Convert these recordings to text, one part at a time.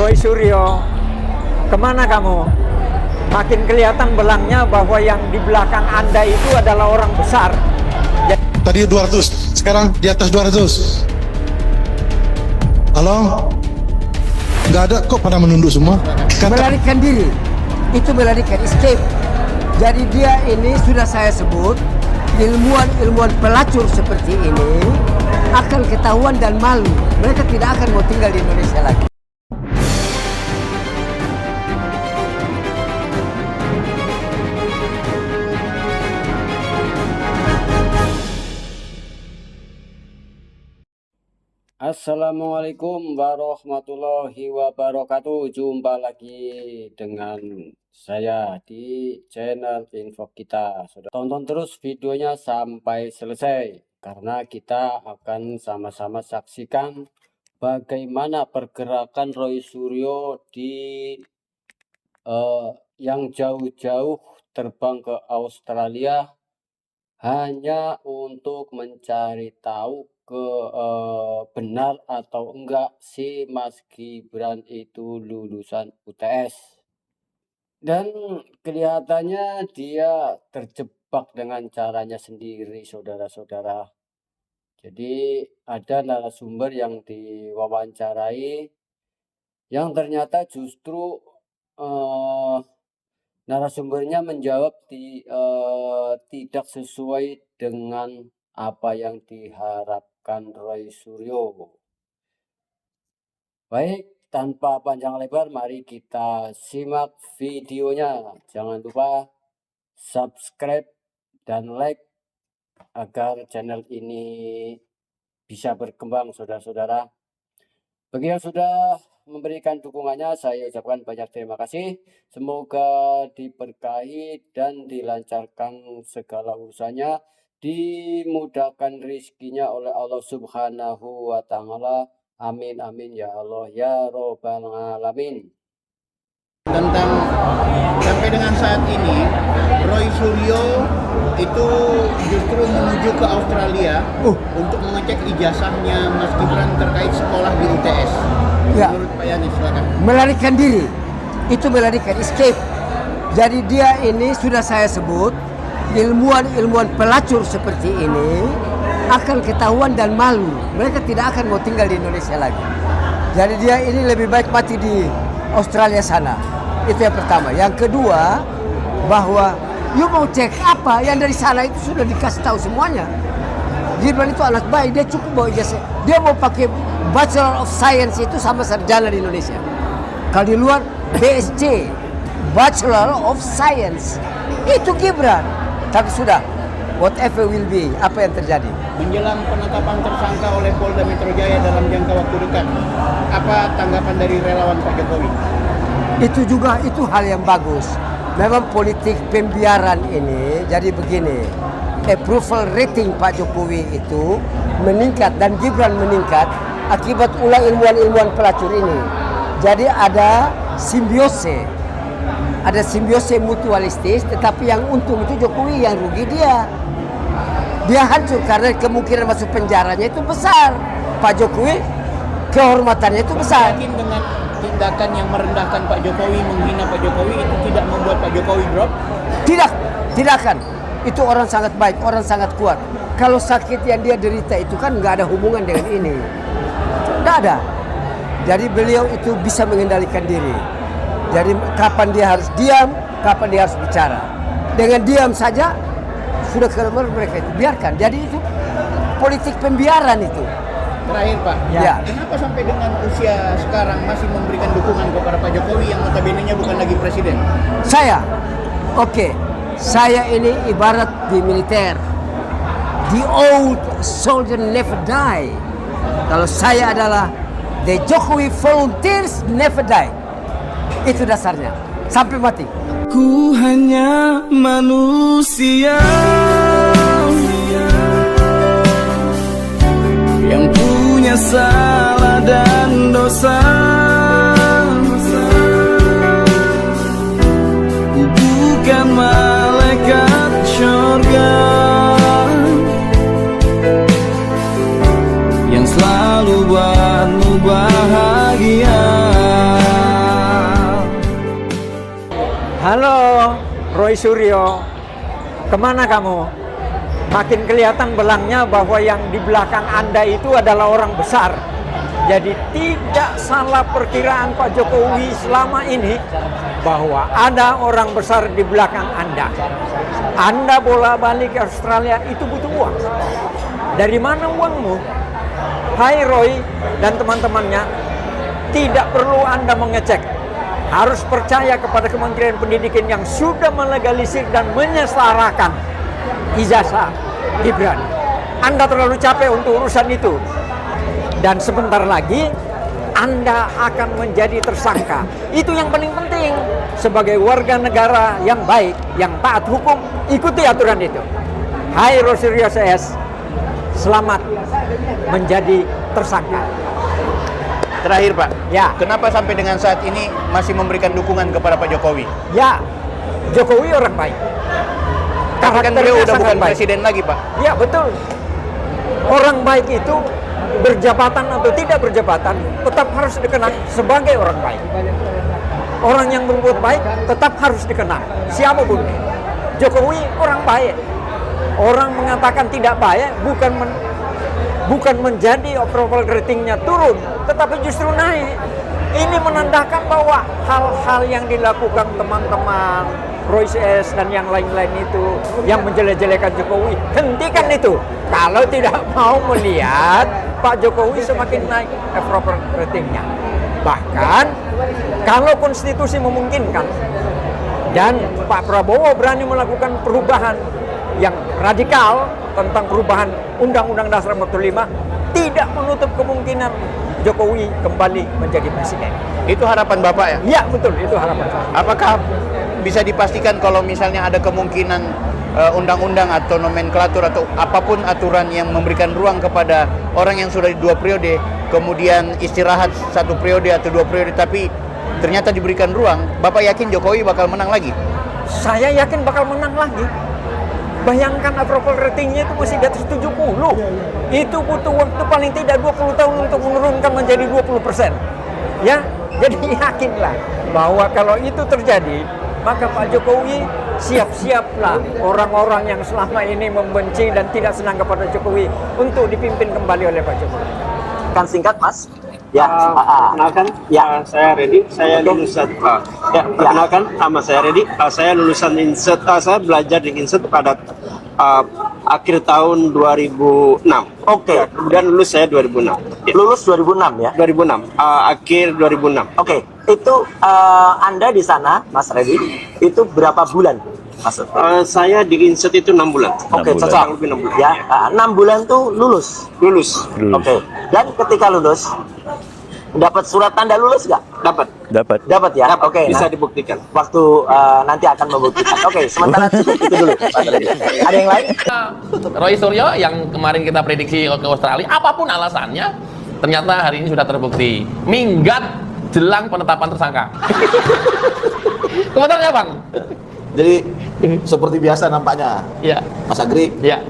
Roy Suryo, kemana kamu? Makin kelihatan belangnya bahwa yang di belakang Anda itu adalah orang besar. Tadi 200, sekarang di atas 200. Halo? Nggak ada kok, pada menunduk semua. Melarikan diri, itu melarikan escape. Jadi dia ini sudah saya sebut, ilmuwan pelacur seperti ini akan ketahuan dan malu. Mereka tidak akan mau tinggal di Indonesia lagi. Assalamualaikum warahmatullahi wabarakatuh. Jumpa lagi dengan saya di channel Info Kita. Sudah tonton terus videonya sampai selesai, karena kita akan sama-sama saksikan bagaimana pergerakan Roy Suryo di yang jauh-jauh terbang ke Australia hanya untuk mencari tahu benar atau enggak si Mas Gibran itu lulusan UTS. Dan kelihatannya dia terjebak dengan caranya sendiri, saudara-saudara. Jadi ada narasumber yang diwawancarai yang ternyata justru narasumbernya menjawab tidak sesuai dengan apa yang diharapkan Roy Suryo. Baik, tanpa panjang lebar, mari kita simak videonya. Jangan lupa subscribe dan like agar channel ini bisa berkembang, saudara-saudara. Bagi yang sudah memberikan dukungannya, saya ucapkan banyak terima kasih. Semoga diberkahi dan dilancarkan segala urusannya, dimudahkan rizkinya oleh Allah Subhanahu wa Ta'ala. Amin amin ya Allah ya Robbal Alamin. Tentang sampai dengan saat ini Roy Suryo itu justru menuju ke Australia untuk mengecek ijazahnya Mas Gibran terkait sekolah di UTS. Ya. Menurut Pak Yani, silakan. Melarikan diri, itu melarikan escape. Jadi dia ini sudah saya sebut, ilmuwan pelacur seperti ini akan ketahuan dan malu. Mereka tidak akan mau tinggal di Indonesia lagi. Jadi dia ini lebih baik mati di Australia sana. Itu yang pertama. Yang kedua, bahwa you mau cek apa yang dari sana itu sudah dikasih tahu semuanya. Gibran itu anak baik, dia cukup bawa ijazah. Dia mau pakai Bachelor of Science itu sama sarjana di Indonesia. Kalau di luar BSc, Bachelor of Science. Itu Gibran. Tapi sudah, whatever will be, apa yang terjadi. Menjelang penetapan tersangka oleh Polda Metro Jaya dalam jangka waktu dekat, apa tanggapan dari relawan Pak Jokowi? Itu juga, itu hal yang bagus. Memang politik pembiaran ini jadi begini. Approval rating Pak Jokowi itu meningkat dan Gibran meningkat akibat ulah ilmuwan pelacur ini. Jadi ada simbiose. Ada simbiose mutualistis, tetapi yang untung itu Jokowi, yang rugi dia. Dia hancur karena kemungkinan masuk penjaranya itu besar. Pak Jokowi kehormatannya itu besar. Yakin dengan tindakan yang merendahkan Pak Jokowi, menghina Pak Jokowi itu tidak membuat Pak Jokowi drop? Tidak akan. Itu orang sangat baik, orang sangat kuat. Kalau sakit yang dia derita itu kan nggak ada hubungan dengan ini. Nggak ada. Jadi beliau itu bisa mengendalikan diri. Jadi kapan dia harus diam, kapan dia harus bicara. Dengan diam saja sudah keluar mereka itu, biarkan. Jadi itu politik pembiaran itu. Terakhir Pak, Ya. Kenapa sampai dengan usia sekarang masih memberikan dukungan kepada Pak Jokowi yang notabene-nya bukan lagi presiden? Saya ini ibarat di militer. The old soldier never die. Kalau saya adalah the Jokowi volunteers never die. Itu dasarnya, sampai mati. Ku hanya manusia yang punya salah dan dosa. Ku bukan malaikat syurga yang selalu buatmu bahagia. Halo, Roy Suryo. Kemana kamu? Makin kelihatan belangnya bahwa yang di belakang Anda itu adalah orang besar. Jadi tidak salah perkiraan Pak Jokowi selama ini bahwa ada orang besar di belakang Anda. Anda bola-balik ke Australia itu butuh uang. Dari mana uangmu? Hai Roy dan teman-temannya, tidak perlu Anda mengecek. Harus percaya kepada Kementerian Pendidikan yang sudah melegalisir dan menyelarakan ijazah Gibran. Anda terlalu capek untuk urusan itu. Dan sebentar lagi Anda akan menjadi tersangka. Itu yang paling penting. Sebagai warga negara yang baik, yang taat hukum, ikuti aturan itu. Hai Rosario CS, selamat menjadi tersangka. Terakhir Pak, Ya. kenapa sampai dengan saat ini masih memberikan dukungan kepada Pak Jokowi? Ya, Jokowi orang baik. Tapi kan beliau udah sangat bukan baik. presiden lagi Pak. Ya betul. Orang baik itu berjabatan atau tidak berjabatan tetap harus dikenang sebagai orang baik. Orang yang berbuat baik tetap harus dikenang, siapapun. Jokowi orang baik. Orang mengatakan tidak baik bukan menjadi approval ratingnya turun, tetapi justru naik. Ini menandakan bahwa hal-hal yang dilakukan teman-teman Roy CS dan yang lain-lain itu yang menjelek-jelekan Jokowi, hentikan itu. Kalau tidak mau melihat Pak Jokowi semakin naik approval ratingnya. Bahkan kalau konstitusi memungkinkan dan Pak Prabowo berani melakukan perubahan yang radikal tentang perubahan Undang-Undang Dasar 45, tidak menutup kemungkinan Jokowi kembali menjadi presiden. Itu harapan Bapak ya? Ya betul, itu harapan saya. Apakah bisa dipastikan kalau misalnya ada kemungkinan undang-undang atau nomenklatur atau apapun aturan yang memberikan ruang kepada orang yang sudah di 2 periode, kemudian istirahat 1 periode atau 2 periode, tapi ternyata diberikan ruang, Bapak yakin Jokowi bakal menang lagi? Saya yakin bakal menang lagi. Bayangkan approval ratingnya itu masih di atas 70. Itu butuh waktu paling tidak 20 tahun untuk menurunkan menjadi 20%. Ya, jadi yakinlah bahwa kalau itu terjadi, maka Pak Jokowi siap-siaplah orang-orang yang selama ini membenci dan tidak senang kepada Jokowi untuk dipimpin kembali oleh Pak Jokowi. Kan singkat Mas? Ya, Perkenalkan, Ya. saya Reddy, saya lulusan perkenalkan, nama saya Reddy, saya lulusan Inset, saya belajar di Inset pada akhir tahun 2006. Oke. Kemudian lulus saya 2006. Lulus 2006 ya? 2006, akhir 2006. Oke, itu Anda di sana, Mas Reddy, itu berapa bulan? Mas? Saya di Inset itu 6 bulan. Oke, cocok. Kurang lebih 6 bulan. Ya, 6 bulan tuh lulus. Lulus. Oke. Dan ketika lulus, dapat surat tanda lulus nggak? Dapat. Dapat ya? Oke. Bisa Nah, dibuktikan. waktu nanti akan membuktikan. Oke, sementara cukup itu dulu. Mas Reddy. Ada yang lain? Roy Suryo yang kemarin kita prediksi ke Australia, apapun alasannya, ternyata hari ini sudah terbukti minggat jelang penetapan tersangka. Komentarnya Bang? Jadi seperti biasa nampaknya, Ya, Mas Agri, ya.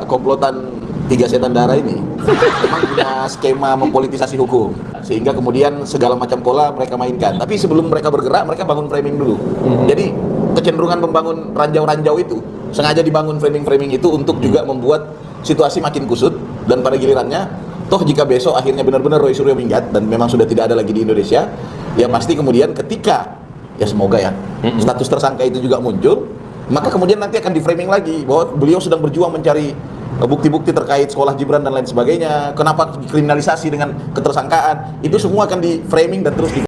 komplotan 3 setan darah ini memang punya skema mempolitisasi hukum, sehingga kemudian segala macam pola mereka mainkan. Tapi sebelum mereka bergerak, mereka bangun framing dulu. Jadi kecenderungan membangun ranjau-ranjau itu sengaja dibangun framing-framing itu untuk juga membuat situasi makin kusut, dan pada gilirannya, toh jika besok akhirnya benar-benar Roy Suryo minggat dan memang sudah tidak ada lagi di Indonesia, ya pasti kemudian ketika, ya semoga ya, status tersangka itu juga muncul, maka kemudian nanti akan di-framing lagi bahwa beliau sedang berjuang mencari bukti-bukti terkait sekolah Gibran dan lain sebagainya, kenapa dikriminalisasi dengan ketersangkaan, itu semua akan di-framing dan terus di